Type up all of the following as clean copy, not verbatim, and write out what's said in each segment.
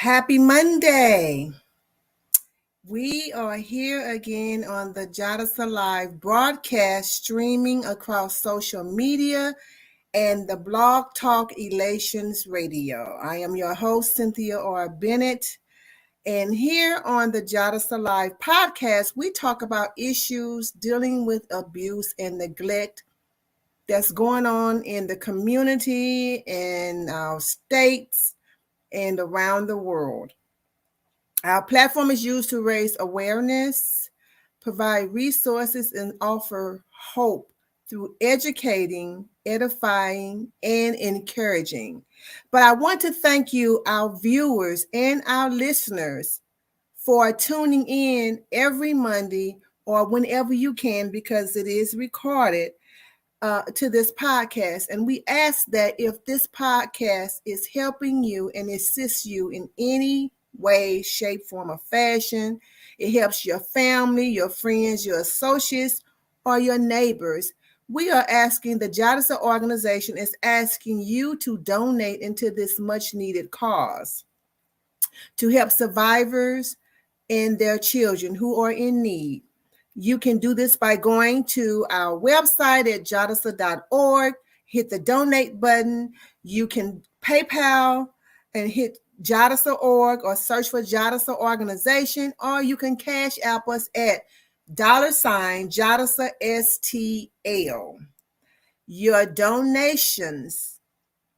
Happy Monday. We are here again on the JADASA Live broadcast, streaming across social media and the Blog Talk Elations Radio. I am your host, Cynthia R. Bennett. And here on the JADASA Live podcast, we talk about issues dealing with abuse and neglect that's going on in the community, in our states, and around the world. Our platform is used to raise awareness, provide resources, and offer hope through educating, edifying, and encouraging. But I want to thank you, our viewers and our listeners, for tuning in every Monday or whenever you can, because it is recorded, to this podcast. And we ask that if this podcast is helping you and assists you in any way, shape, form, or fashion, it helps your family, your friends, your associates, or your neighbors. We are asking, the JADASA organization is asking you to donate into this much needed cause to help survivors and their children who are in need. You can do this by going to our website at jadasa.org, hit the donate button. You can PayPal and hit JADASA.org or search for JADASA organization, or you can cash app us at $JADASA STL. Your donations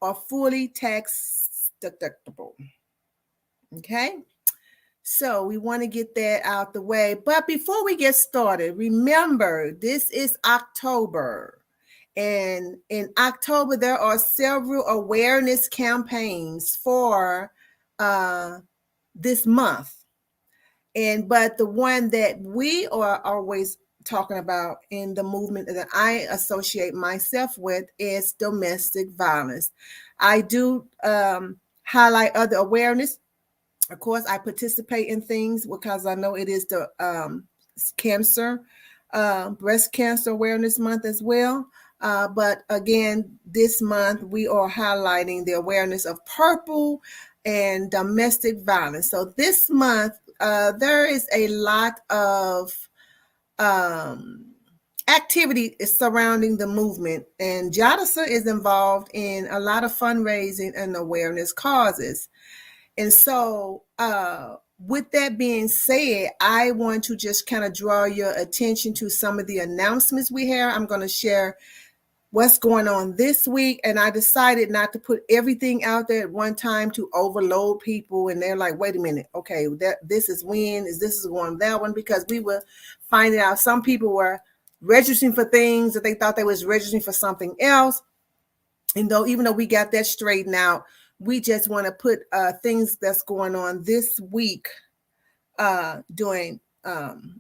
are fully tax deductible. Okay? So we want to get that out the way. But before we get started, remember, this is October. And in October, there are several awareness campaigns for this month. But the one that we are always talking about in the movement that I associate myself with is domestic violence. I do highlight other awareness. Of course, I participate in things because I know it is the breast cancer awareness month as well. But again, this month we are highlighting the awareness of purple and domestic violence. So this month, there is a lot of activity surrounding the movement, and JADASA is involved in a lot of fundraising and awareness causes. And so with that being said, I want to just kind of draw your attention to some of the announcements we have. I'm going to share what's going on this week. And I decided not to put everything out there at one time to overload people. And they're like, wait a minute. Okay, this is going that one, because we were finding out some people were registering for things that they thought they was registering for something else. And even though we got that straightened out, we just want to put things that's going on this week, during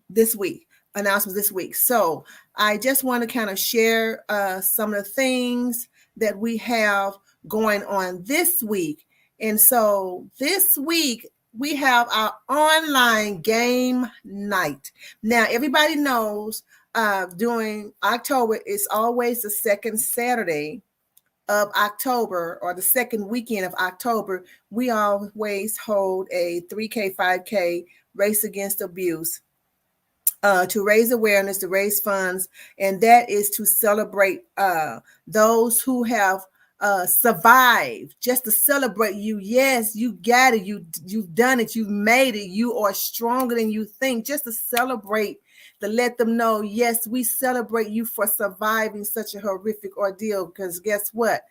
this week, announcements this week. So I just want to kind of share some of the things that we have going on this week. And so this week, we have our online game night. Now, everybody knows during October, it's always the second Saturday of October, or the second weekend of October. We always hold a 3K, 5K race against abuse to raise awareness, to raise funds, and that is to celebrate those who have survived, just to celebrate you. Yes, you got it. You've done it. You've made it. You are stronger than you think. Just to celebrate, to let them know, yes, we celebrate you for surviving such a horrific ordeal. Because guess what?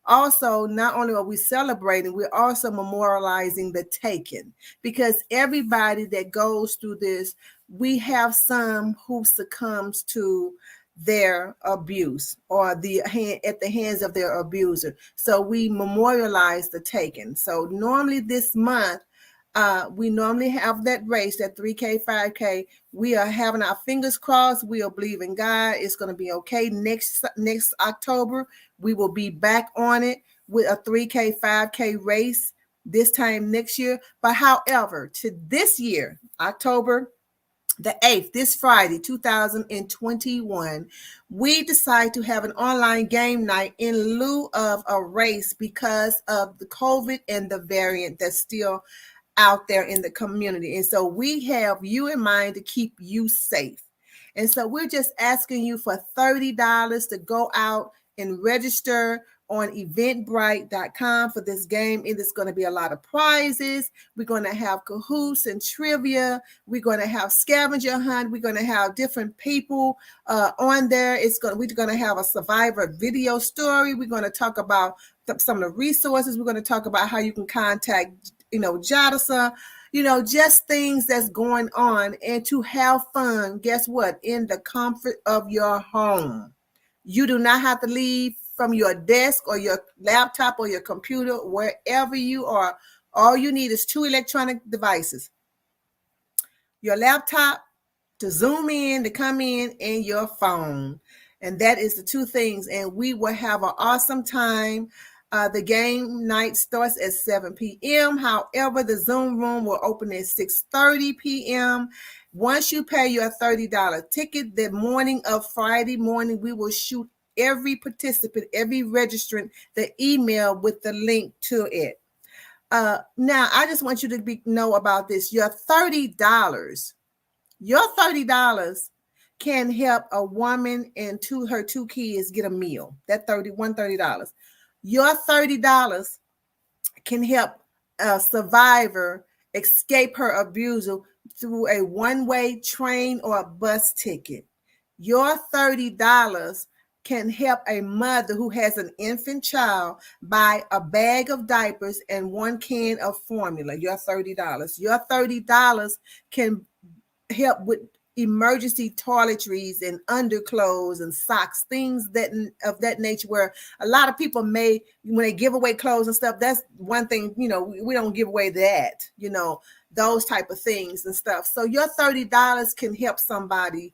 Also, not only are we celebrating, we're also memorializing the taken, because everybody that goes through this, we have some who succumbs to their abuse or at the hands of their abuser. So we memorialize the taken. So normally this month, we normally have that race, that 3K, 5K. We are having our fingers crossed. We are believing God it's going to be okay. Next October, we will be back on it with a 3K, 5K race this time next year. But however, to this year, October the 8th, this Friday, 2021, we decide to have an online game night in lieu of a race because of the COVID and the variant that's still out there in the community. And so we have you in mind to keep you safe. And so we're just asking you for $30 to go out and register on eventbrite.com for this game. It is going to be a lot of prizes. We're going to have cahoots and trivia. We're going to have scavenger hunt. We're going to have different people on there. We're going to have a survivor video story. We're going to talk about some of the resources. We're going to talk about how you can contact, JADASA, just things that's going on, and to have fun. Guess what? In the comfort of your home. You do not have to leave from your desk or your laptop or your computer, wherever you are. All you need is 2 electronic devices. Your laptop to zoom in, to come in, and your phone. And that is the 2 things. And we will have an awesome time. The game night starts at 7 p.m. However, the Zoom room will open at 6:30 p.m. Once you pay your $30 ticket, the morning of Friday morning, we will shoot every participant, every registrant, the email with the link to it. Now, I just want you to know about this. Your $30 can help a woman and her 2 kids get a meal. That $30. Your $30 can help a survivor escape her abuser through a one-way train or a bus ticket. Your $30 can help a mother who has an infant child buy a bag of diapers and 1 can of formula. Your $30. Your $30 can help with emergency toiletries and underclothes and socks, things of that nature, where a lot of people when they give away clothes and stuff, that's one thing, we don't give away that, those type of things and stuff. So your $30 can help somebody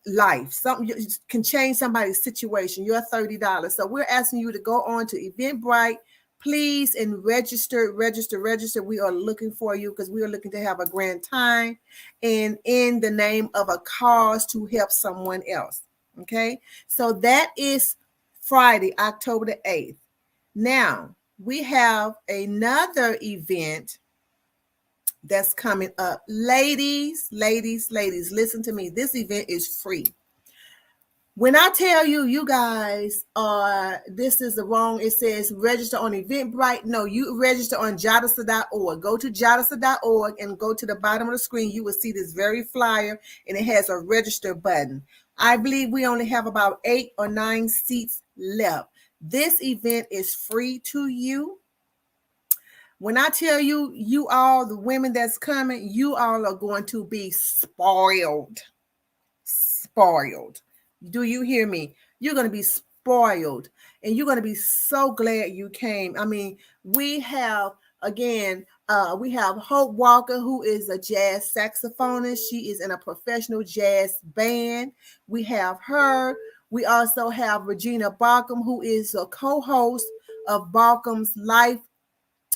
life. Something can change somebody's situation. Your $30. So we're asking you to go on to Eventbrite, please, and register. We are looking for you because we are looking to have a grand time and in the name of a cause to help someone else. Okay. So that is Friday, October the 8th. Now we have another event that's coming up. Ladies, listen to me. This event is free. When I tell you, you guys this is the wrong, it says register on Eventbrite. No, you register on JADASA.org. Go to JADASA.org and go to the bottom of the screen. You will see this very flyer, and it has a register button. I believe we only have about 8 or 9 seats left. This event is free to you. When I tell you, you all, the women that's coming, you all are going to be spoiled. Spoiled. Do you hear me? You're going to be spoiled, and you're going to be so glad you came. I mean, we have, again, we have Hope Walker, who is a jazz saxophonist. She is in a professional jazz band. We have her. We also have Regina Barkham, who is a co-host of Barkham's Life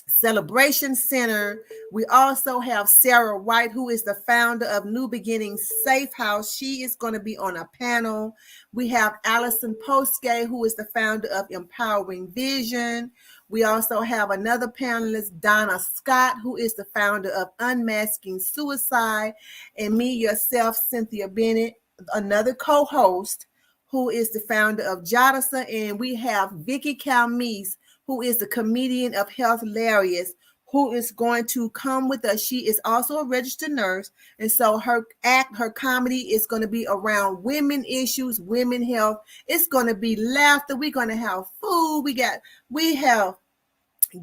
Celebration Center. We also have Sarah White, who is the founder of New Beginnings Safe House. She is going to be on a panel. We have Allison Postgay, who is the founder of Empowering Vision. We also have another panelist, Donna Scott, who is the founder of Unmasking Suicide, and me, yourself, Cynthia Bennett, another co-host, who is the founder of JADASA. And we have Vicky Calmise, who is the comedian of Health Hilarious, who is going to come with us. She is also a registered nurse. And so her comedy is going to be around women issues, women health. It's going to be laughter. We're going to have food. We have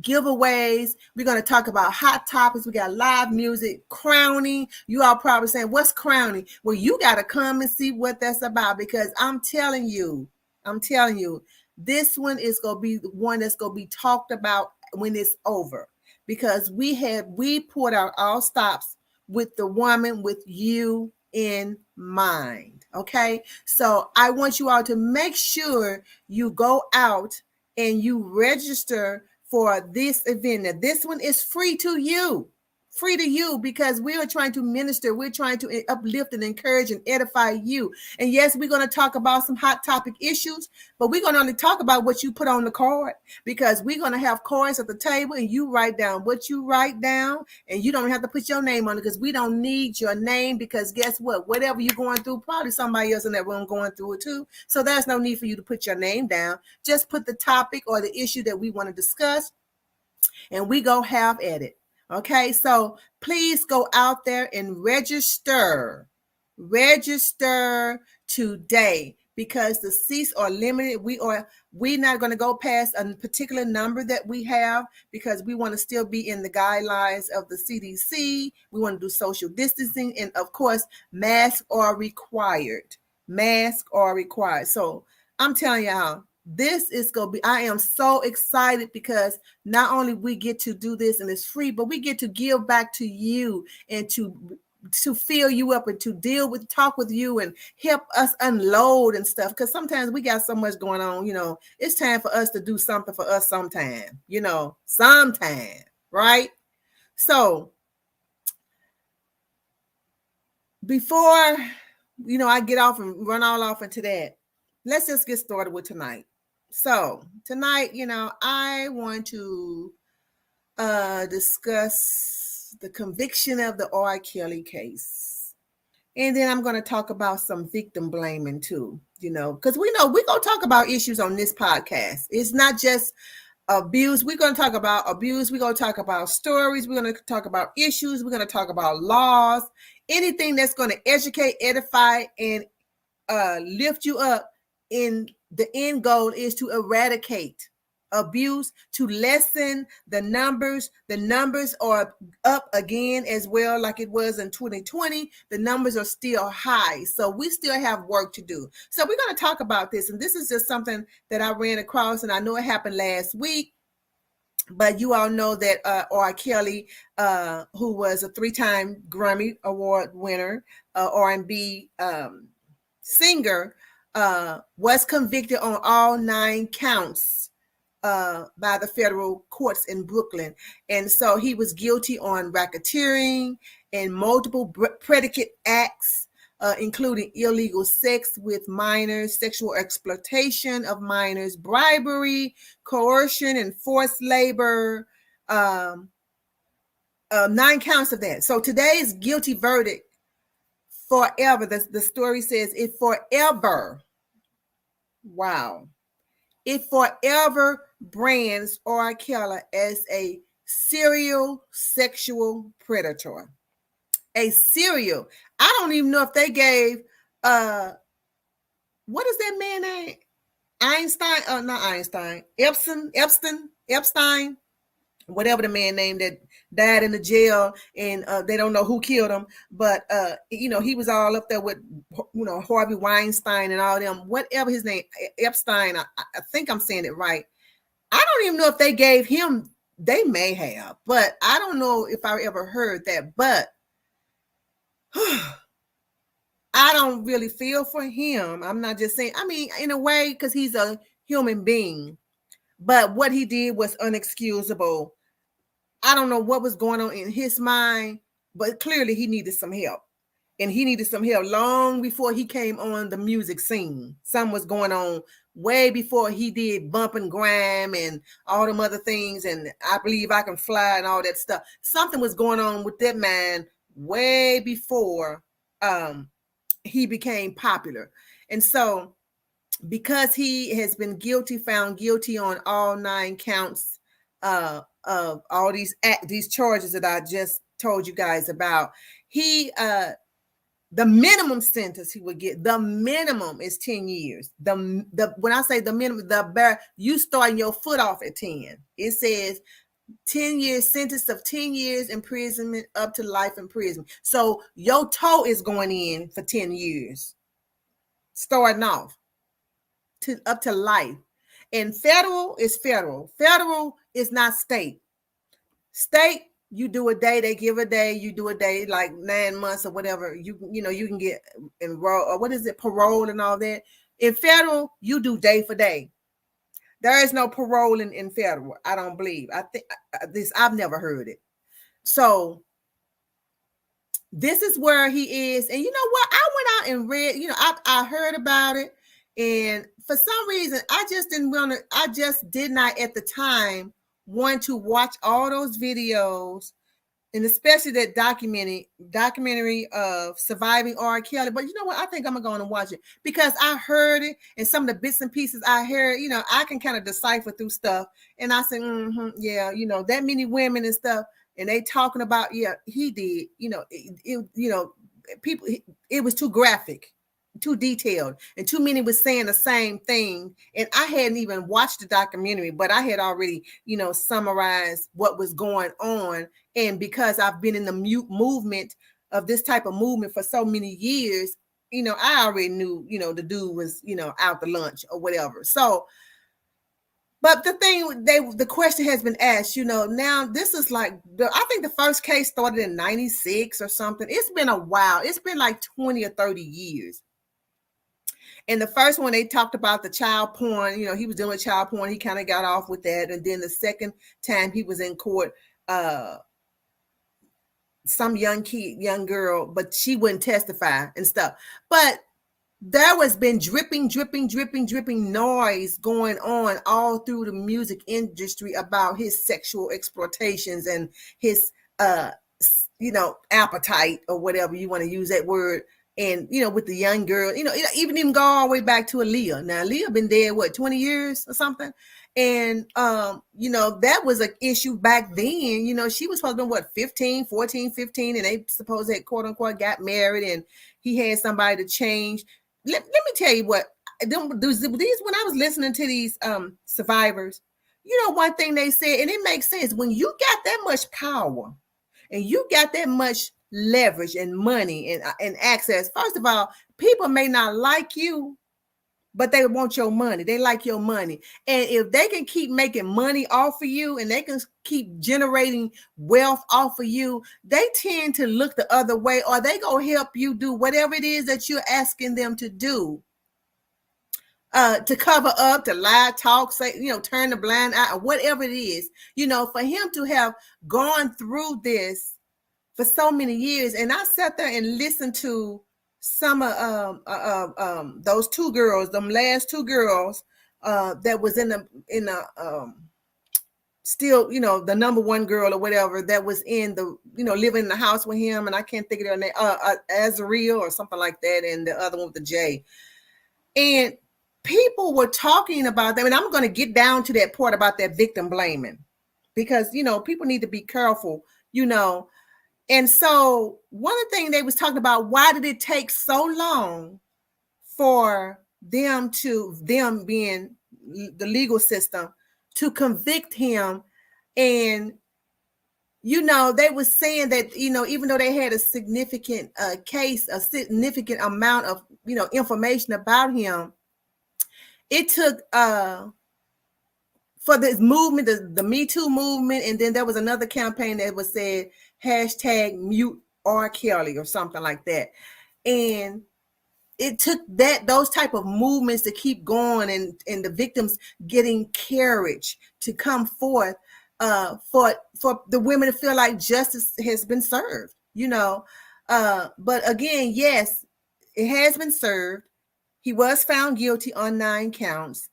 giveaways. We're going to talk about hot topics. We got live music, crowning. You all probably saying, what's crowning? Well, you got to come and see what that's about, because I'm telling you, this one is going to be the one that's going to be talked about when it's over, because we poured out all stops with the woman with you in mind. Okay. So I want you all to make sure you go out and you register for this event. Now, this one is free to you. free to you, because we are trying to minister. We're trying to uplift and encourage and edify you. And yes, we're going to talk about some hot topic issues, but we're going to only talk about what you put on the card, because we're going to have cards at the table and you write down what you write down, and you don't have to put your name on it, because we don't need your name, because guess what? Whatever you're going through, probably somebody else in that room going through it too. So there's no need for you to put your name down. Just put the topic or the issue that we want to discuss, and we go have at it. Okay, so please go out there and register today, because the seats are limited. We're not going to go past a particular number that we have, because we want to still be in the guidelines of the CDC. We want to do social distancing, and of course, masks are required. So I'm telling y'all, this is going to be, I am so excited, because not only we get to do this and it's free, but we get to give back to you and to fill you up and to talk with you and help us unload and stuff. Because sometimes we got so much going on, it's time for us to do something for us sometime, right? So before, I get off and run all off into that, let's just get started with tonight. So tonight, I want to discuss the conviction of the R. Kelly case. And then I'm going to talk about some victim blaming too, because we know we're going to talk about issues on this podcast. It's not just abuse. We're going to talk about abuse. We're going to talk about stories. We're going to talk about issues. We're going to talk about laws, anything that's going to educate, edify, and lift you up. In the end goal is to eradicate abuse, to lessen the numbers. The numbers are up again as well, like it was in 2020. The numbers are still high, so we still have work to do. So we're going to talk about this, and this is just something that I ran across, and I know it happened last week. But you all know that R. Kelly, who was a 3-time Grammy Award winner, R&B singer, was convicted on all 9 counts by the federal courts in Brooklyn. And so he was guilty on racketeering and multiple predicate acts, including illegal sex with minors, sexual exploitation of minors, bribery, coercion, and forced labor. 9 counts of that. So today's guilty verdict, forever, the story says it forever, wow, it forever brands R. Kelly as a serial sexual predator. A serial. I don't even know if they gave, what is that man name? Epstein, whatever the man named that died in the jail, and they don't know who killed him, but he was all up there with Harvey Weinstein and all them, whatever his name, Epstein. I think I'm saying it right. I don't even know if they gave him. They may have, but I don't know if I ever heard that. But I don't really feel for him. I'm not just saying, I mean, in a way, because he's a human being, but what he did was unexcusable. I don't know what was going on in his mind, but clearly he needed some help. And he needed some help long before he came on the music scene. Something was going on way before he did Bump and Grime and all them other things, and I Believe I Can Fly and all that stuff. Something was going on with that man way before he became popular. And so because he has been found guilty on all 9 counts of all these charges that I just told you guys about, he the minimum sentence he would get, the minimum is 10 years. The when I say the minimum, you starting your foot off at 10. It says 10 years, sentence of 10 years imprisonment up to life imprisonment. So your toe is going in for 10 years, starting off up to life. And federal is federal. Federal is not state. State, you do a day, they give a day, you do a day, like 9 months or whatever. You can get enrolled, or what is it, parole and all that. In federal, you do day for day. There is no parole in federal. I don't believe. I think this. I've never heard it. So this is where he is. And you know what? I went out and read, I heard about it. And for some reason, I just did not at the time want to watch all those videos, and especially that documentary of surviving R. Kelly. But you know what? I think I'm gonna go on and watch it because I heard it, and some of the bits and pieces I heard, I can kind of decipher through stuff. And I said, yeah, that many women and stuff, and they talking about, yeah, he did, people, it was too graphic, too detailed, and too many was saying the same thing. And I hadn't even watched the documentary, but I had already, summarized what was going on. And because I've been in the movement of this type of movement for so many years, I already knew, the dude was, out to lunch or whatever. So, but the question has been asked, now this is like, I think the first case started in 96 or something. It's been a while. It's been like 20 or 30 years. And the first one, they talked about the child porn. He was doing child porn. He kind of got off with that. And then the second time he was in court, some young girl, but she wouldn't testify and stuff. But there was been dripping noise going on all through the music industry about his sexual exploitations and his, appetite, or whatever you want to use that word. And, with the young girl, even go all the way back to Aaliyah. Now, Aaliyah been dead, 20 years or something? And, that was an issue back then. She was supposed to be, 14, 15, and they supposed that, quote unquote, got married, and he had somebody to change. Let me tell you what, these, when I was listening to these survivors, one thing they said, and it makes sense, when you got that much power and you got that much leverage and money and access, first of all, people may not like you, but they want your money. They like your money. And if they can keep making money off of you, and they can keep generating wealth off of you, they tend to look the other way, or they go help you do whatever it is that you're asking them to do. To cover up, to lie, talk, say, turn the blind eye, or whatever it is, for him to have gone through this for so many years. And I sat there and listened to some of those two girls, them last two girls that was in the still, the number one girl or whatever that was in the, living in the house with him. And I can't think of their name, Azriel or something like that. And the other one with the J. And people were talking about them. And I'm going to get down to that part about that victim blaming, because, people need to be careful, And so one of the things they was talking about, why did it take so long for them being the legal system to convict him? And, they were saying that, even though they had a significant case, a significant amount of, information about him, it took for this movement, the Me Too movement. And then there was another campaign that was said, #mute R. Kelly or something like that. And it took those type of movements to keep going, and the victims getting courage to come forth for the women to feel like justice has been served, But again, yes, it has been served. He was found guilty on 9 counts.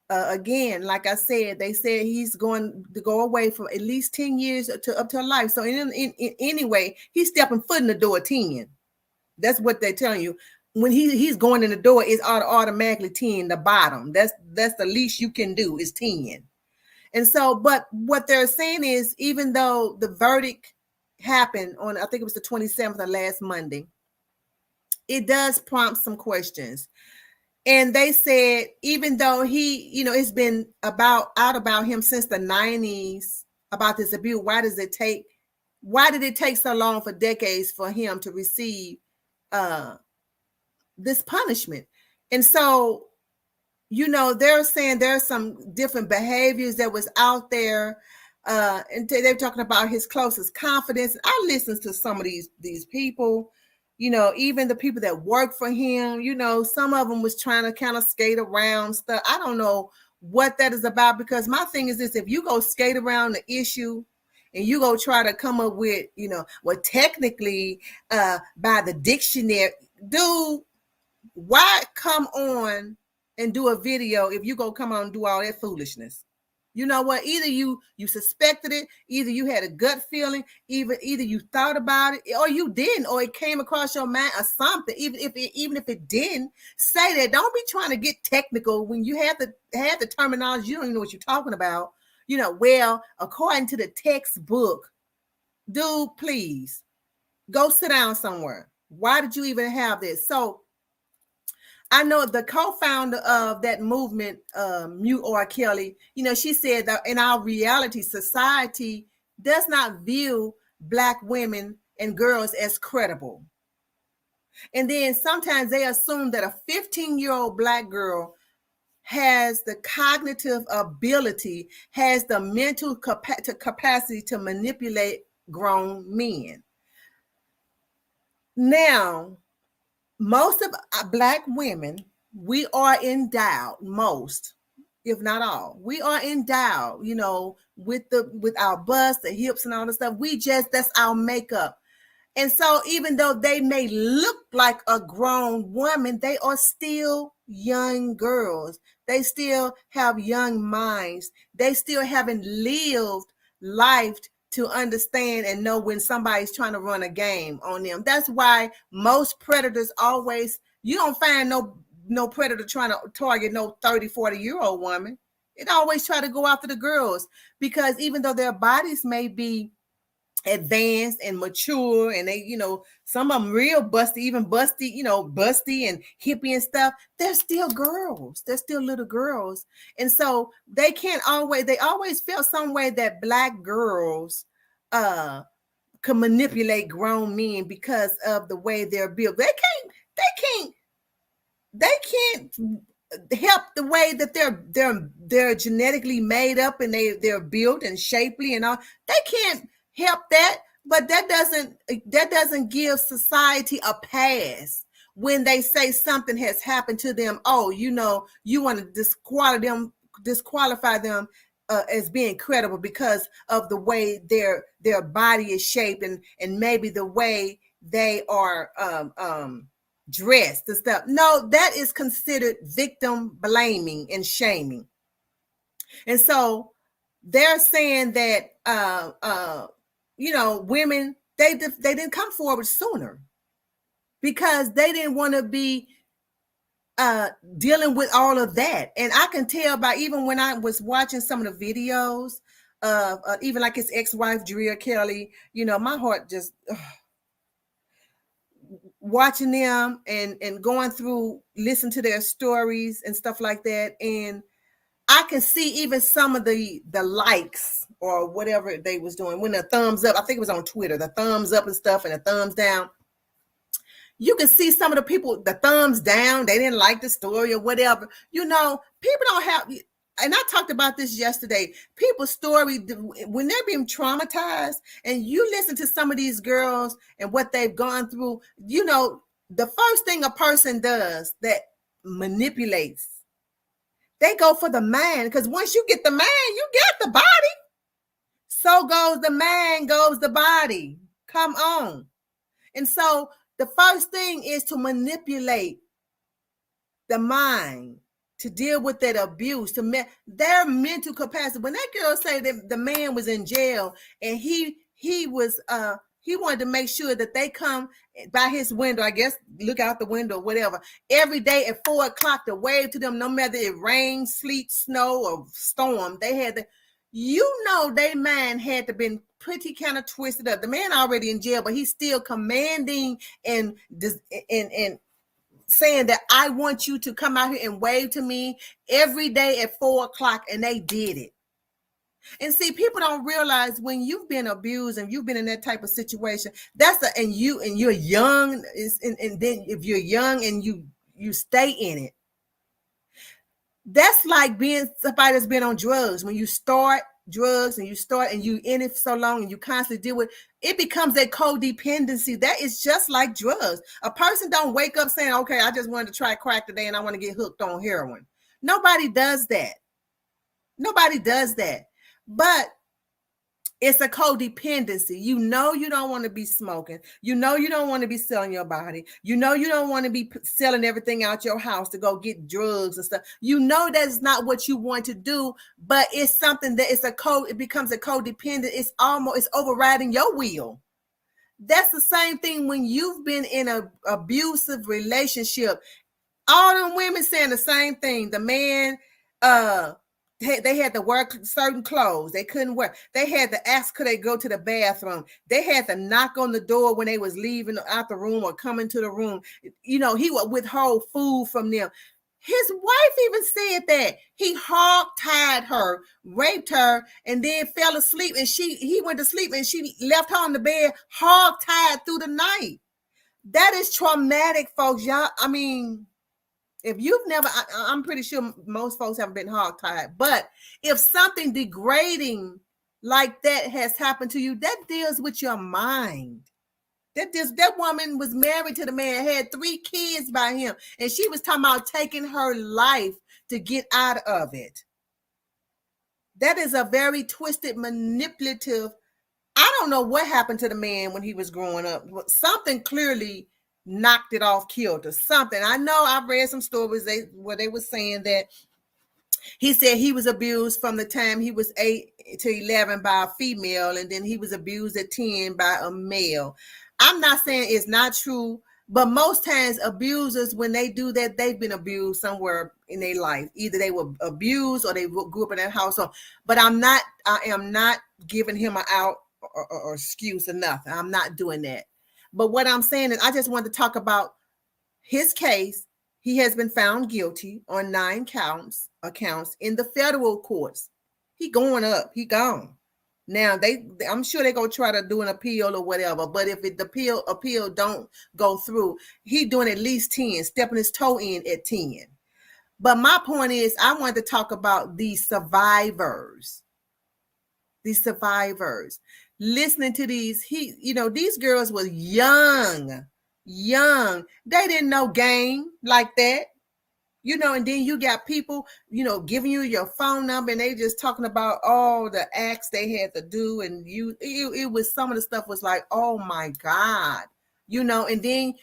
Again, like I said, they said he's going to go away for at least 10 years up to life. So anyway, he's stepping foot in the door 10. That's what they're telling you. When he's going in the door, it's automatically 10, the bottom. That's the least you can do is 10. And so, but what they're saying is, even though the verdict happened on, I think it was the 27th of last Monday, it does prompt some questions. And they said, even though he, it's been out about him since the 90s, about this abuse, why did it take so long for decades for him to receive this punishment? And so, they're saying there's some different behaviors that was out there. And they're talking about his closest confidence. I listened to some of these people, even the people that work for him, some of them was trying to kind of skate around stuff. I don't know what that is about, because my thing is this: if you go skate around the issue and you go try to come up with, well, technically, by the dictionary, dude, why come on and do a video if you go come on and do all that foolishness? You know what? Either you suspected it, either you had a gut feeling, either you thought about it, or you didn't, or it came across your mind or something. Even if it didn't, say that. Don't be trying to get technical when you have the terminology. You don't even know what you're talking about. Well, according to the textbook, dude, please go sit down somewhere. Why did you even have this? So I know the co-founder of that movement, Mute or Kelly, she said that in our reality, society does not view Black women and girls as credible. And then sometimes they assume that a 15-year-old Black girl has the cognitive ability, has the mental capacity to manipulate grown men. Now, most of Black women, we are endowed, most, if not all, we are endowed, with our bust, the hips and all the stuff. That's our makeup. And so even though they may look like a grown woman, they are still young girls. They still have young minds. They still haven't lived life to understand and know when somebody's trying to run a game on them. That's why most predators you don't find no predator trying to target no 30, 40-year-old woman. It always try to go after the girls, because even though their bodies may be advanced and mature, and they, some of them real busty, even busty, busty and hippie and stuff, they're still girls. They're still little girls. And so they always felt some way that Black girls can manipulate grown men because of the way they're built. They can't help the way that they're genetically made up, and they're built and shapely and all. They can't help that, but that doesn't give society a pass when they say something has happened to them. Oh, you want to disqualify them as being credible because of the way their body is shaped, and maybe the way they are dressed and stuff. No, that is considered victim blaming and shaming. And so they're saying that women, they didn't come forward sooner because they didn't want to be dealing with all of that. And I can tell by even when I was watching some of the videos of even like his ex-wife Drea Kelly, my heart just watching them and going through, listen to their stories and stuff like that. And I can see even some of the likes or whatever they was doing, when the thumbs up, I think it was on Twitter, the thumbs up and stuff and the thumbs down. You can see some of the people, the thumbs down, they didn't like the story or whatever. People don't have, and I talked about this yesterday, people's story, when they're being traumatized and you listen to some of these girls and what they've gone through, the first thing a person does that manipulates, they go for the man, because once you get the man, you get the body. So goes the man, goes the body. Come on. And so the first thing is to manipulate the mind, to deal with that abuse, their mental capacity. When that girl said that the man was in jail and he wanted to make sure that they come by his window, I guess, look out the window, whatever, every day at 4:00 to wave to them, no matter if it rain, sleet, snow, or storm. They had to, their mind had to been pretty kind of twisted up. The man already in jail, but he's still commanding and saying that I want you to come out here and wave to me every day at 4:00, and they did it. And see, people don't realize when you've been abused and you've been in that type of situation, and you're young, and then if you're young and you stay in it, that's like being somebody that's been on drugs. When you start drugs and you in it so long and you constantly deal with it, becomes a codependency. That is just like drugs. A person don't wake up saying, okay, I just wanted to try crack today and I want to get hooked on heroin. Nobody does that. But It's a codependency. You know you don't want to be smoking. You know you don't want to be selling your body. You know you don't want to be selling everything out your house to go get drugs and stuff. You know that's not what you want to do, but it's something that it's a code. It becomes a codependent. It's overriding your will. That's the same thing when you've been in an abusive relationship. All them women saying the same thing. The man, they had to wear certain clothes. They couldn't wear. They had to ask could they go to the bathroom. They had to knock on the door when they was leaving out the room or coming to the room. You know, he would withhold food from them. His wife even said that he hog-tied her, raped her, and then fell asleep. And he went to sleep and she left her on the bed hog-tied through the night. That is traumatic, folks. Y'all, I mean, if you've never, I'm pretty sure most folks haven't been hog-tied, but if something degrading like that has happened to you, that deals with your mind. That woman was married to the man, had 3 kids by him, and she was talking about taking her life to get out of it. That is a very twisted, manipulative. I don't know what happened to the man when he was growing up. Something clearly knocked it off kilter. Something. I know I've read some stories where they were saying that he said he was abused from the time he was 8 to 11 by a female, and then he was abused at 10 by a male. I'm not saying it's not true, but most times abusers, when they do that, they've been abused somewhere in their life. Either they were abused or they grew up in that household. But I am not giving him an out or excuse or nothing. I'm not doing that. But what I'm saying is I just want to talk about his case. He has been found guilty on 9 counts in the federal courts. He going up. He gone. Now I'm sure they're gonna try to do an appeal or whatever. But if the appeal don't go through, he doing at least 10, stepping his toe in at 10. But my point is, I wanted to talk about these survivors. These survivors. Listening to these, these girls were young. They didn't know game like that. And then you got people, giving you your phone number and they just talking about all the acts they had to do. And it was, some of the stuff was like, oh my God, and then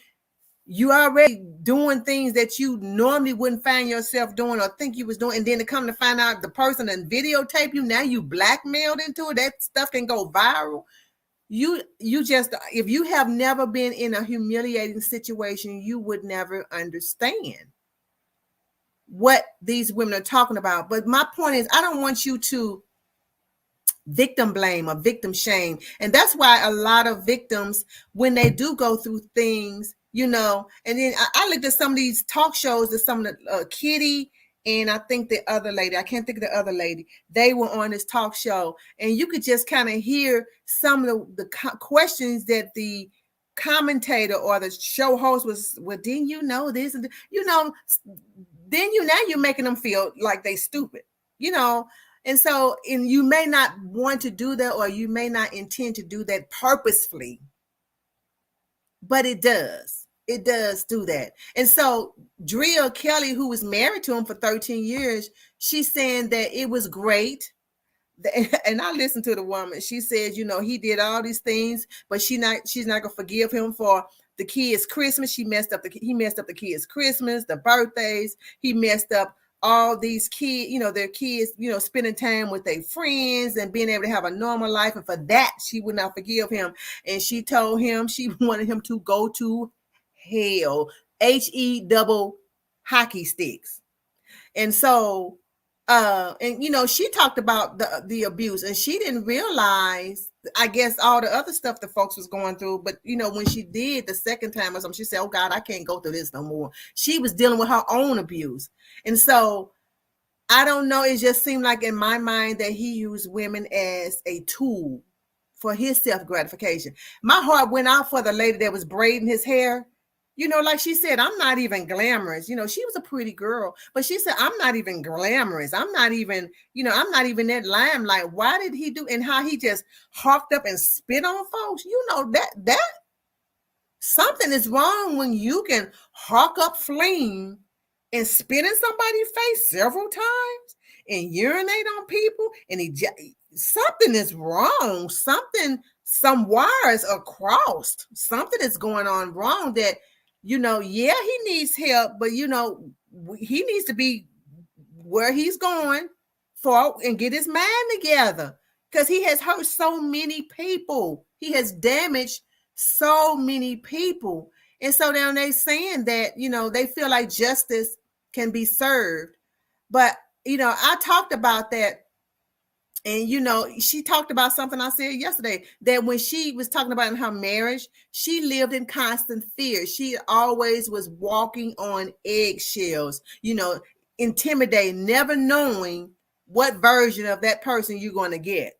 you already doing things that you normally wouldn't find yourself doing or think you was doing. And then to come to find out the person and videotape you, now you blackmailed into it. That stuff can go viral. You just, if you have never been in a humiliating situation, you would never understand what these women are talking about. But my point is, I don't want you to victim blame or victim shame. And that's why a lot of victims, when they do go through things, and then I looked at some of these talk shows that some of the Kitty and I think the other lady, I can't think of the other lady, they were on this talk show, and you could just kind of hear some of the questions that the commentator or the show host was, well, didn't you know this? And then now you're making them feel like they stupid, and so you may not want to do that, or you may not intend to do that purposefully, but it does do that. And so Drea Kelly, who was married to him for 13 years, she's saying that it was great. And I listened to the woman. She said, he did all these things, but she's not gonna forgive him for the kids' Christmas. He messed up the kids' Christmas, the birthdays. He messed up all these kids, their kids, spending time with their friends and being able to have a normal life. And for that, she would not forgive him. And she told him she wanted him to go to hell, HE hockey sticks. And so, she talked about the abuse, and she didn't realize, I guess, all the other stuff the folks was going through. But, when she did the second time or something, she said, oh God, I can't go through this no more. She was dealing with her own abuse. And so I don't know. It just seemed like in my mind that he used women as a tool for his self-gratification. My heart went out for the lady that was braiding his hair. Like she said, I'm not even glamorous. She was a pretty girl, but she said, I'm not even glamorous. I'm not even that limelight. Why did he do, and how he just hawked up and spit on folks? That something is wrong when you can hawk up flame and spit in somebody's face several times and urinate on people. And something is wrong. Some wires are crossed. Something is going on wrong that, yeah, he needs help, but, he needs to be where he's going for and get his mind together, because he has hurt so many people. He has damaged so many people. And so now they're saying that, they feel like justice can be served. But, I talked about that. And, she talked about something I said yesterday, that when she was talking about in her marriage, she lived in constant fear. She always was walking on eggshells, intimidated, never knowing what version of that person you're going to get.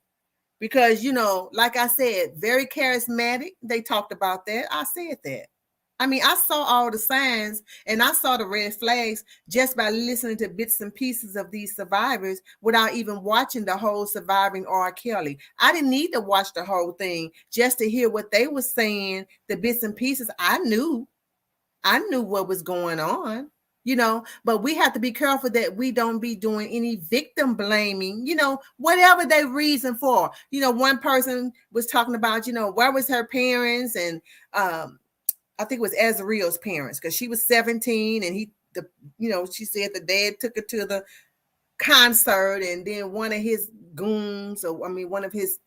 Because, like I said, very charismatic. They talked about that. I said that. I mean, I saw all the signs and I saw the red flags just by listening to bits and pieces of these survivors without even watching the whole Surviving R. Kelly. I didn't need to watch the whole thing just to hear what they were saying, the bits and pieces. I knew what was going on, but we have to be careful that we don't be doing any victim blaming, whatever they reason for. One person was talking about, where was her parents? And, I think it was Azriel's parents, because she was 17 and she said the dad took her to the concert, and then one of his goons, one of his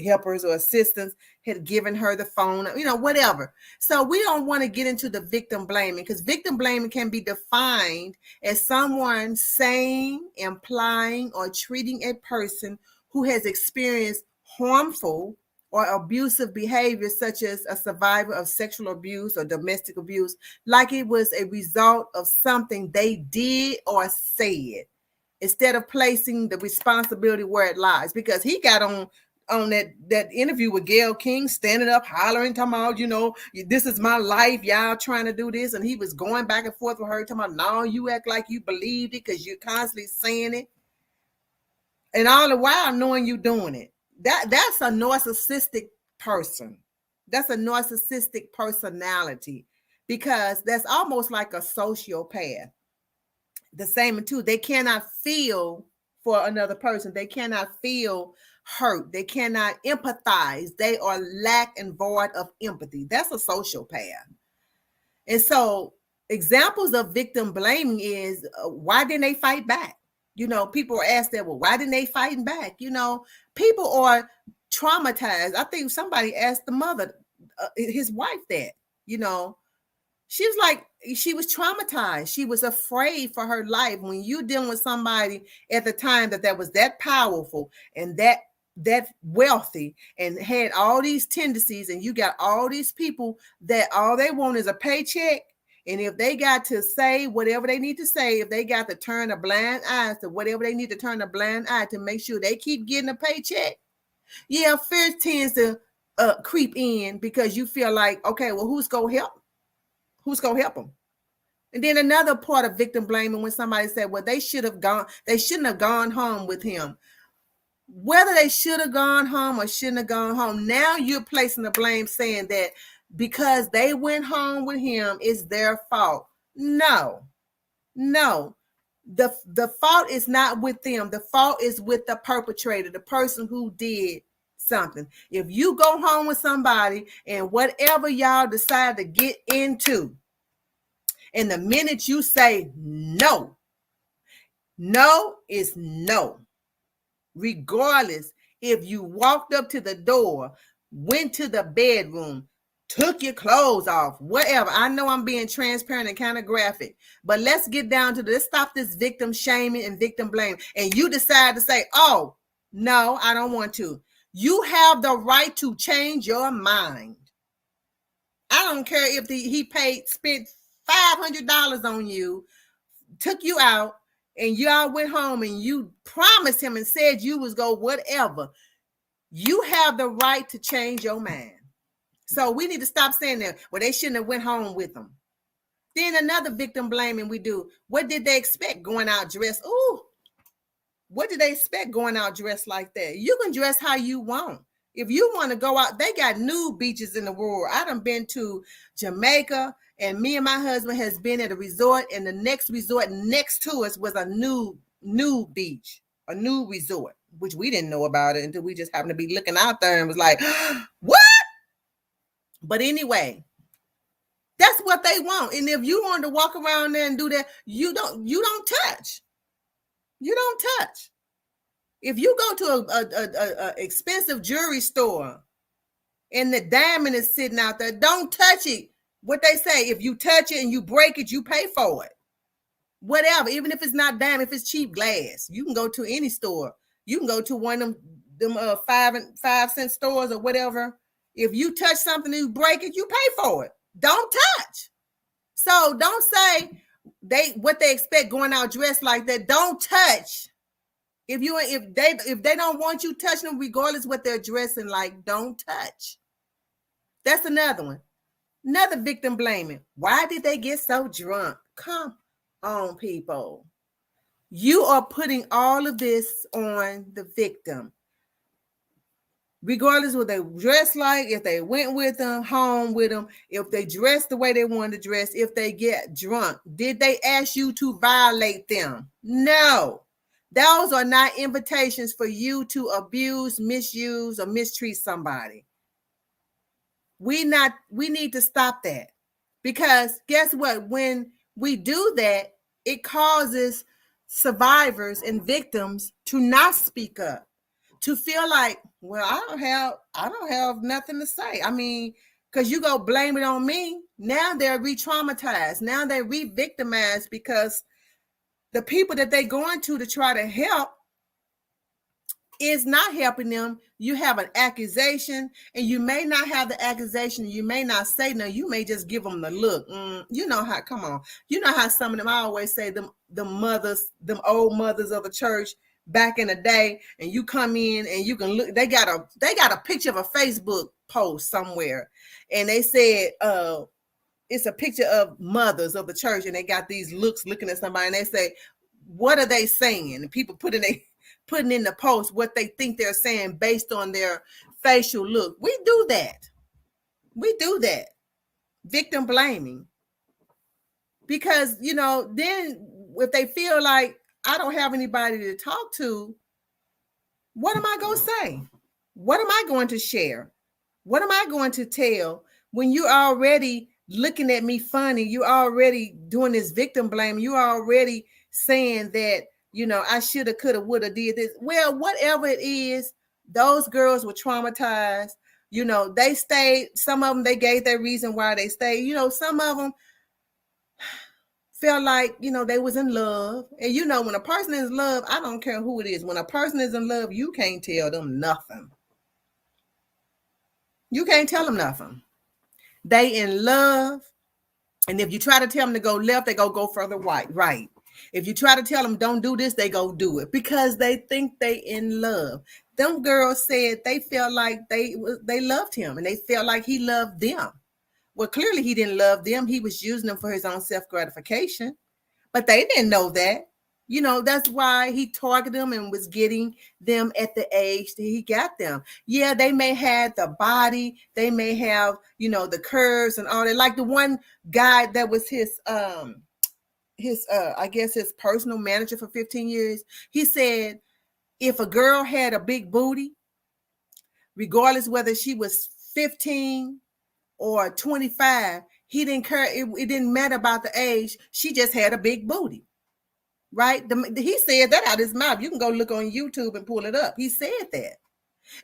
helpers or assistants had given her the phone, whatever. So we don't want to get into the victim blaming, because victim blaming can be defined as someone saying, implying, or treating a person who has experienced harmful or abusive behavior, such as a survivor of sexual abuse or domestic abuse, like it was a result of something they did or said, instead of placing the responsibility where it lies. Because he got on that interview with Gayle King, standing up, hollering, talking about, this is my life, y'all trying to do this. And he was going back and forth with her, talking about, no, you act like you believed it because you're constantly saying it. And all the while knowing you doing it. That's a narcissistic person. That's a narcissistic personality, because that's almost like a sociopath. The same too. They cannot feel for another person. They cannot feel hurt. They cannot empathize. They are lack and void of empathy. That's a sociopath. And so examples of victim blaming is, why didn't they fight back? People are asked that, well, why didn't they fight back? People are traumatized. I think somebody asked the mother, his wife, that, she was like, she was traumatized. She was afraid for her life. When you dealing with somebody at the time that was that powerful and that wealthy and had all these tendencies, and you got all these people that all they want is a paycheck. And if they got to say whatever they need to say, if they got to turn a blind eye to whatever they need to turn a blind eye to make sure they keep getting a paycheck, yeah, fear tends to creep in, because you feel like, okay, well, who's going to help? Who's going to help them? And then another part of victim blaming, when somebody said, well, they shouldn't have gone home with him. Whether they should have gone home or shouldn't have gone home, now you're placing the blame, saying that because they went home with him, it's their fault. No. The fault is not with them. The fault is with the perpetrator, the person who did something. If you go home with somebody and whatever y'all decide to get into, and the minute you say no is no. Regardless if you walked up to the door, went to the bedroom, took your clothes off, whatever. I know I'm being transparent and kind of graphic, but let's get down to let's stop this victim shaming and victim blame. And you decide to say, oh, no, I don't want to. You have the right to change your mind. I don't care if he spent $500 on you, took you out, and y'all went home and you promised him and said you was go whatever. You have the right to change your mind. So we need to stop saying that, well, they shouldn't have went home with them. Then another victim blaming we do. What did they expect going out dressed? Ooh, what did they expect going out dressed like that? You can dress how you want. If you want to go out, they got nude beaches in the world. I done been to Jamaica, and me and my husband has been at a resort, and the next resort next to us was a nude beach, a nude resort. which we didn't know about it until we just happened to be looking out there and was like, what? But anyway, that's what they want. And if you want to walk around there and do that, you don't touch. You don't touch. If you go to a expensive jewelry store and the diamond is sitting out there, don't touch it. What they say, if you touch it and you break it, you pay for it. Whatever, even if it's not diamond, if it's cheap glass, you can go to any store. You can go to one of them 5-cent stores or whatever. If you touch something and you break it, you pay for it. Don't touch. So don't say what they expect going out dressed like that. Don't touch. If they don't want you touching them, regardless what they're dressing like, don't touch. That's another one. Another victim blaming. Why did they get so drunk? Come on, people. You are putting all of this on the victim. Regardless what they dress like, if they went with them, home with them, if they dress the way they wanted to dress, if they get drunk, did they ask you to violate them? No. Those are not invitations for you to abuse, misuse, or mistreat somebody. We need to stop that, because guess what? When we do that, it causes survivors and victims to not speak up, to feel like, well, I don't have nothing to say. I mean, because you go blame it on me. Now they're re-traumatized. Now they're re-victimized because the people that they're going to try to help is not helping them. You have an accusation, and you may not have the accusation. You may not say no. You may just give them the look. You know how? Come on. You know how some of them, I always say, them mothers, them old mothers of the church back in the day, and you come in and you can look. They got a picture of a Facebook post somewhere, and they said it's a picture of mothers of the church, and they got these looks looking at somebody, and they say, what are they saying? And people putting in the post what they think they're saying based on their facial look. We do that. Victim blaming. Because, then if they feel like I don't have anybody to talk to, what am I going to say? What am I going to share? What am I going to tell when you're already looking at me funny? You're already doing this victim blame. You're already saying that, I shoulda, coulda, woulda, did this. Well, whatever it is, those girls were traumatized. They stayed. Some of them, they gave their reason why they stayed. Some of them felt like, they was in love. And, when a person is in love, I don't care who it is. When a person is in love, you can't tell them nothing. You can't tell them nothing. They in love. And if you try to tell them to go left, they go further right. If you try to tell them don't do this, they go do it because they think they in love. Them girls said they felt like they loved him, and they felt like he loved them. Well, clearly he didn't love them. He was using them for his own self-gratification, but they didn't know that. That's why he targeted them and was getting them at the age that he got them. Yeah, they may have the body, they may have, the curves and all that. Like the one guy that was his I guess his personal manager for 15 years. He said if a girl had a big booty, regardless whether she was 15 or 25, he didn't care. It didn't matter about the age. She just had a big booty. Right? He said that out of his mouth. You can go look on YouTube and pull it up. He said that.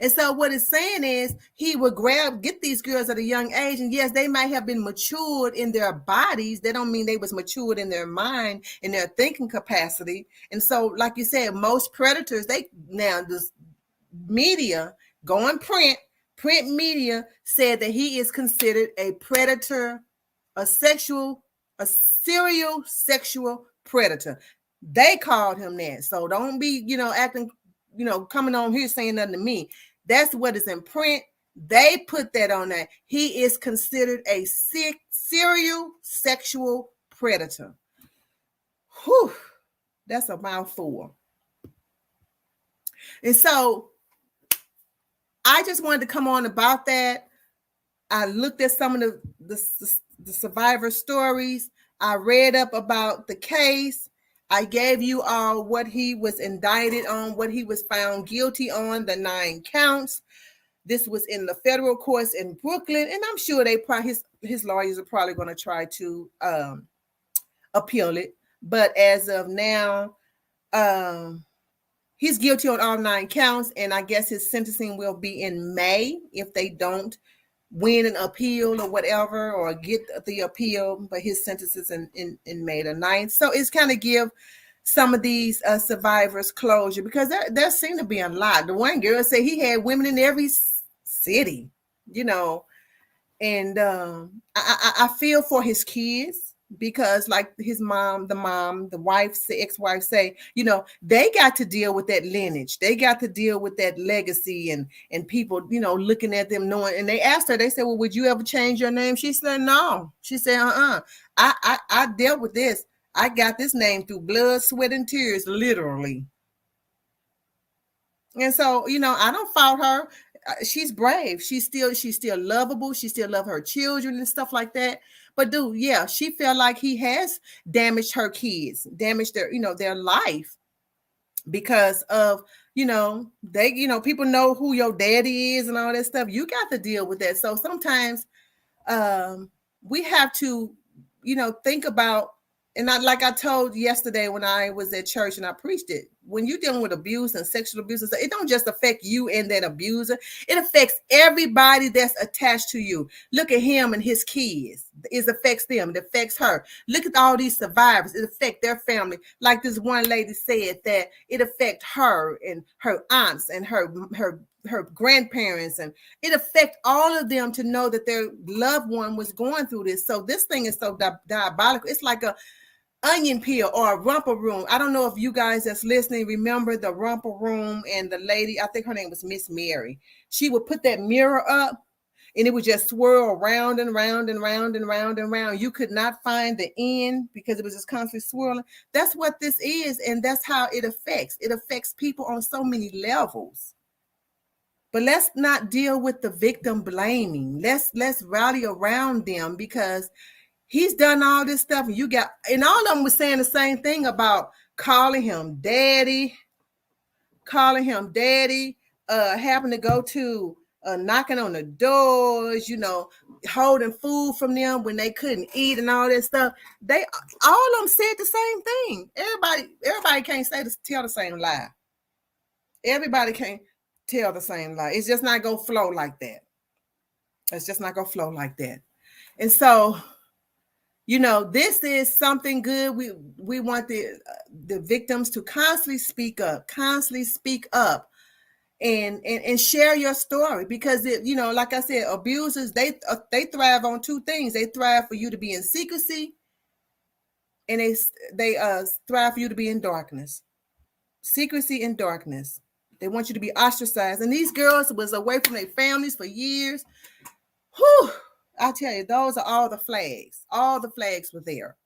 And so what it's saying is he would get these girls at a young age. And yes, they might have been matured in their bodies. That don't mean they was matured in their mind, in their thinking capacity. And so, like you said, most predators, this media, going print media said that he is considered a predator, a serial sexual predator. They called him that. So don't be, acting, coming on here saying nothing to me. That's what is in print. They put that on there. He is considered a serial sexual predator. Whew, that's a mouthful. And so I just wanted to come on about that. I looked at some of the survivor stories. I read up about the case. I gave you all what he was indicted on, what he was found guilty on, the 9 counts. This was in the federal courts in Brooklyn, and I'm sure they probably his lawyers are probably going to try to appeal it. But as of now, he's guilty on all 9 counts, and I guess his sentencing will be in May if they don't win an appeal or whatever, or get the appeal. But his sentence is in May the 9th. So it's kind of give some of these survivors closure, because there seem to be a lot. The one girl said he had women in every city, you know, and I feel for his kids, because like his mom, the wife, the ex-wife say, you know, they got to deal with that lineage. They got to deal with that legacy and people, you know, looking at them knowing. And they asked her, they said, well, would you ever change your name? She said, no. She said, I dealt with this. I got this name through blood, sweat, and tears, literally. And so, you know, I don't fault her. She's brave. She's still lovable. She still love her children and stuff like that. But dude, yeah, she felt like he has damaged her kids, damaged their, you know, their life, because of, you know, they, you know, people know who your daddy is and all that stuff. You got to deal with that. So sometimes we have to, you know, think about, and like I told yesterday when I was at church and I preached it, when you're dealing with abuse and sexual abuse, it don't just affect you and that abuser. It affects everybody that's attached to you. Look at him and his kids. It affects them. It affects her. Look at all these survivors. It affects their family. Like this one lady said, that it affects her and her aunts and her grandparents, and it affects all of them to know that their loved one was going through this. So this thing is so diabolical. It's like a onion peel or a romper room. I don't know if you guys that's listening remember the romper room, and the lady, I think her name was Miss Mary. She would put that mirror up and it would just swirl round and round and round and round and round. You could not find the end because it was just constantly swirling. That's what this is, and that's how it affects. It affects people on so many levels. But let's not deal with the victim blaming. Let's rally around them, because he's done all this stuff, and all of them was saying the same thing about calling him daddy, having to go to knocking on the doors, you know, holding food from them when they couldn't eat and all that stuff. They all of them said the same thing. Everybody can't tell the same lie. Everybody can't tell the same lie. It's just not gonna flow like that. It's just not gonna flow like that. And so, you know, this is something good. We want the victims to constantly speak up, and share your story, because it, you know, like I said, abusers, they thrive on 2 things. They thrive for you to be in secrecy, and they thrive for you to be in darkness. Secrecy and darkness. They want you to be ostracized. And these girls was away from their families for years. Whew. I tell you, those are all the flags. All the flags were there.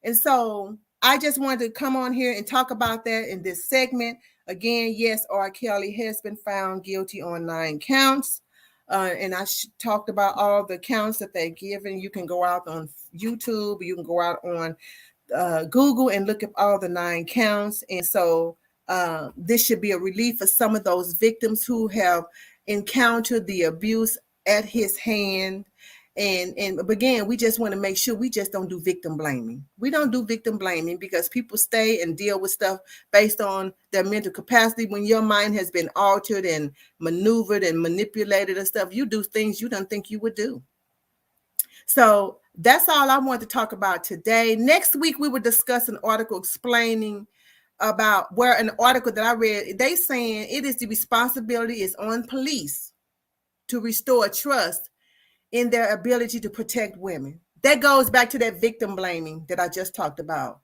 And so I just wanted to come on here and talk about that in this segment. Again, yes, R. Kelly has been found guilty on 9 counts. And I talked about all the counts that they're given. You can go out on YouTube. You can go out on Google and look up all the 9 counts. And so this should be a relief for some of those victims who have encountered the abuse at his hand. And again, we just want to make sure we just don't do victim blaming. We don't do victim blaming, because people stay and deal with stuff based on their mental capacity. When your mind has been altered and maneuvered and manipulated and stuff, you do things you don't think you would do. So that's all I want to talk about today. Next week, we will discuss an article explaining about where an article that I read, they saying it is the responsibility is on police to restore trust in their ability to protect women. That goes back to that victim blaming that I just talked about.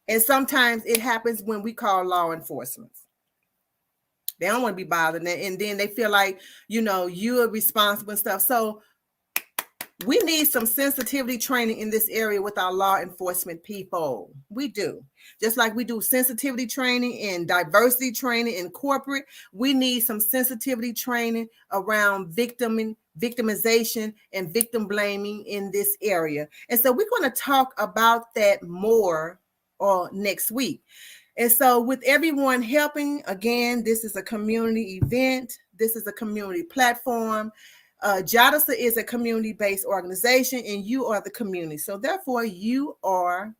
And sometimes it happens when we call law enforcement. They don't want to be bothered. And then they feel like, you know, you are responsible and stuff. So we need some sensitivity training in this area with our law enforcement people. We do. Just like we do sensitivity training and diversity training in corporate, we need some sensitivity training around victimization and victim blaming in this area. And so we're going to talk about that more or next week. And so with everyone helping, again, this is a community event. This is a community platform. JADASA is a community-based organization, and you are the community. So therefore, you are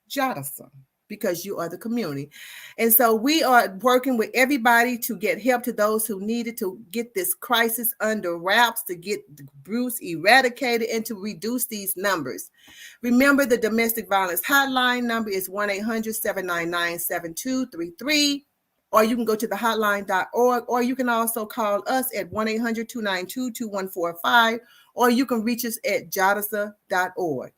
JADASA, because you are the community. And so we are working with everybody to get help to those who need it, to get this crisis under wraps, to get Bruce eradicated, and to reduce these numbers. Remember, the domestic violence hotline number is 1-800-799-7233, or you can go to the hotline.org, or you can also call us at 1-800-292-2145, or you can reach us at jadasa.org.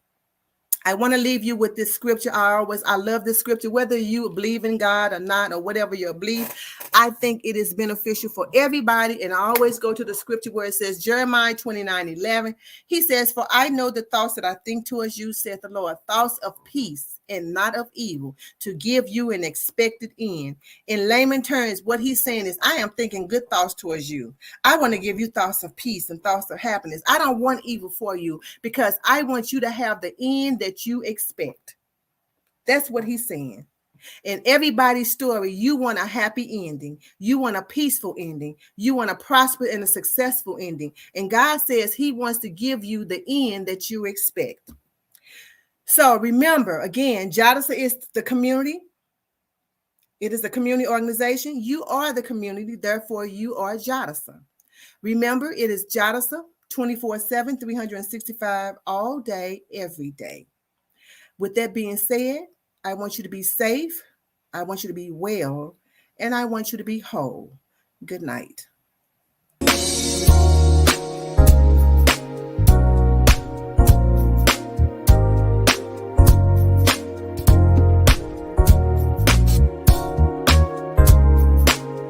I want to leave you with this scripture. I love this scripture, whether you believe in God or not, or whatever your belief. I think it is beneficial for everybody. And I always go to the scripture where it says, Jeremiah 29:11. He says, for I know the thoughts that I think towards you, saith the Lord, thoughts of peace and not of evil, to give you an expected end. In layman terms, what he's saying is, I am thinking good thoughts towards you. I want to give you thoughts of peace and thoughts of happiness. I don't want evil for you, because I want you to have the end that you expect. That's what he's saying. In everybody's story, you want a happy ending. You want a peaceful ending. You want a prosper and a successful ending. And God says he wants to give you the end that you expect. So remember, again, JADASA is the community. It is a community organization. You are the community. Therefore, you are JADASA. Remember, it is JADASA 24/7, 365, all day, every day. With that being said, I want you to be safe. I want you to be well. And I want you to be whole. Good night.